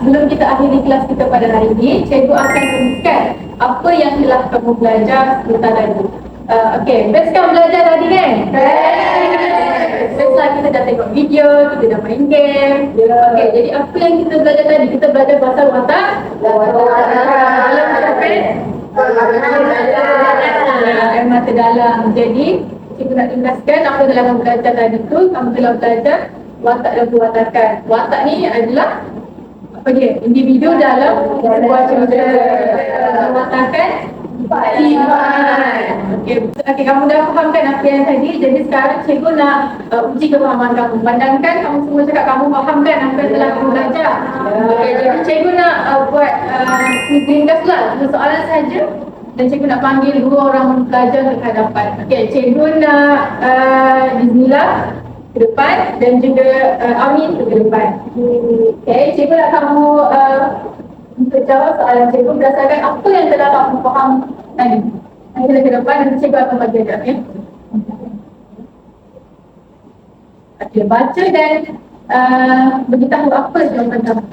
sebelum kita akhiri kelas kita pada hari ini, cikgu akan teruskan apa yang telah kamu belajar sebentar tadi. Okey, best kan belajar tadi kan? Best lah, kita dah tengok video, kita dah main game. Okey, jadi apa yang kita belajar tadi? Kita belajar pasal watak dalam cerpen air mata dalam. Jadi cikgu nak jelaskan apa yang telah kamu belajar tadi tu. Kamu telah belajar watak dan perwatakan. Watak ni adalah apa dia? Individu dalam sebuah cerita. Perwatakan sifat. Okey, kamu dah fahamkan apa yang tadi. Jadi sekarang cikgu nak uji kefahaman kamu. Pandangkan kamu semua cakap kamu fahamkan apa yang telah kamu belajar. Okey, jadi cikgu nak buat ringkas lah soalan saja. Dan cikgu nak panggil dua orang pelajar ke hadapan. Okey, cikgu nak Bismillah ke depan dan juga Amin ke depan. Okey, cikgu nak kamu untuk jawab soalan cikgu berdasarkan apa yang telah kamu faham tadi. Kita ke depan dan cikgu akan bagi ajar, ya. Okey, baca dan beritahu apa jawapan kamu.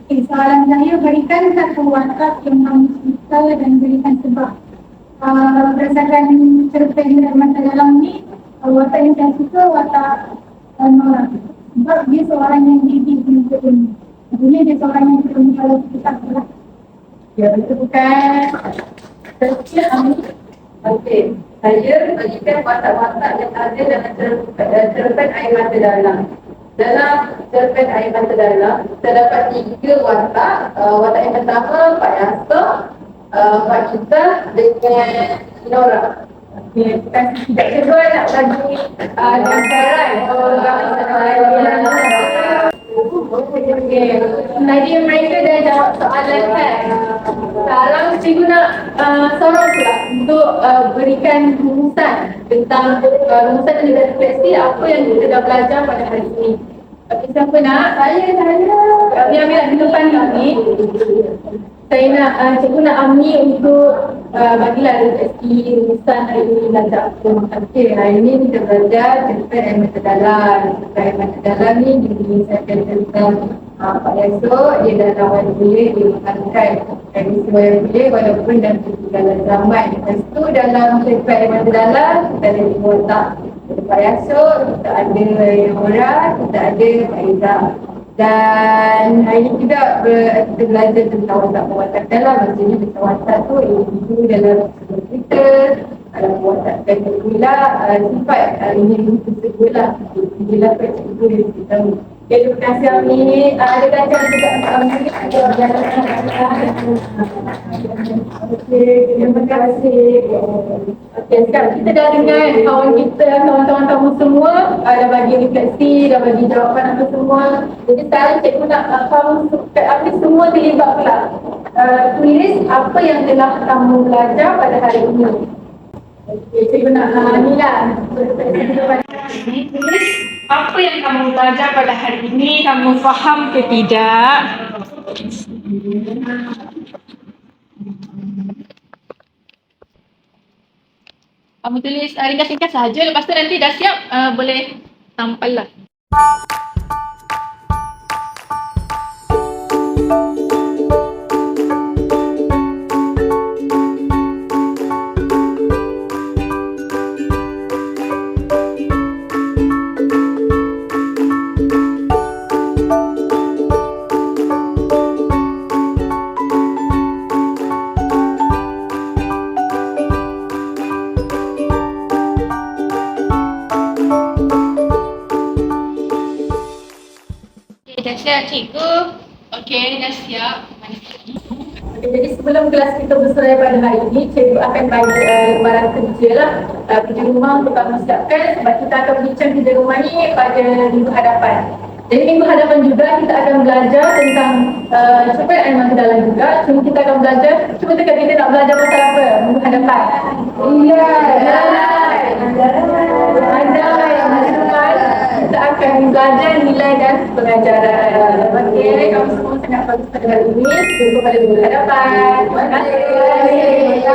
Okay, soalan saya, berikan satu watak yang kamu suka dan berikan sebab. Berdasarkan cerpen Air Mata Dalam ni, watak yang saya suka watak Nora. Sebab dia seorang yang gigih dan berani. Maksudnya dia seorang yang berani kalau kita salah. Ya, betul bukan? Terusnya Amin. Okey, saya bagikan watak-watak yang ada dalam cerpen Air Mata Dalam. Dalam cerpen Air Mata Dalam, terdapat 3 watak. Watak yang pertama, Pak Yasser, Pak Kita dengan Nora. Okey, tidak cuba nak bagi gambaran. Okey, tadi mereka dah jawab soalan kan. Sekarang cikgu nak sorong pula untuk berikan rumusan tentang rumusan dan refleksi apa yang kita dah belajar pada hari ini. Okey, siapa nak? Saya. Kami ambil di depan kami. Saya nak, cikgu nak Ami untuk bagilah refleksi rumusan hari ini belajar apa. Okey, hari ini kita belajar cerpen Air Mata Dalam. Cerpen Air Mata Dalam ni dikisahkan tentang Pak Yasser. Dia dah lawan bilik, dia makankan dari semua yang bilik walaupun dalam segala zaman. Lepas tu dalam cerpen Air Mata Dalam, kita ada 2 watak. Kita Pak Yasser, kita ada Nora, kita ada Pak Izzah. Dan hari ini juga kita belajar tentang watak-watak dalam. Maksudnya watak tu individu dalam sebuah cerita. Dalam watak dan pula sifat individu tersebut lah. Bila cikgu dia beritahu. Okay, terima kasih Amin. Ada kajian juga untuk Amin. Okey, terima kasih. Okey, sekarang kita dah dengar kawan kita, kawan-kawan kamu semua dah bagi refleksi, dah bagi jawapan apa semua. Jadi sekarang cikgu nak kamu Amin semua terlibat pula. Tulis apa yang telah kamu belajar pada hari ini. Okey, cikgu nak ni lah. Tulis apa yang kamu belajar pada hari ini, kamu faham ke tidak? Kamu tulis ringkas-ringkas saja, lepas tu nanti dah siap boleh tampal lah. Dah siap cikgu? Okey, dah siap. Okay, jadi sebelum kelas kita berserai pada hari ini, cikgu akan bagi lembaran kerja lah. Kerja rumah untuk kamu siapkan sebab kita akan bincang kerja rumah ni pada minggu hadapan. Jadi minggu hadapan juga kita akan belajar tentang cerpen Air Mata Dalam juga. Cuma kita akan belajar, cuba tekan kita nak belajar pasal apa minggu hadapan? Kita akan belajar nilai dan pengajaran. Okey, kamu semua sangat bagus pada hari ini. Jumpa pada minggu hadapan. Terima kasih.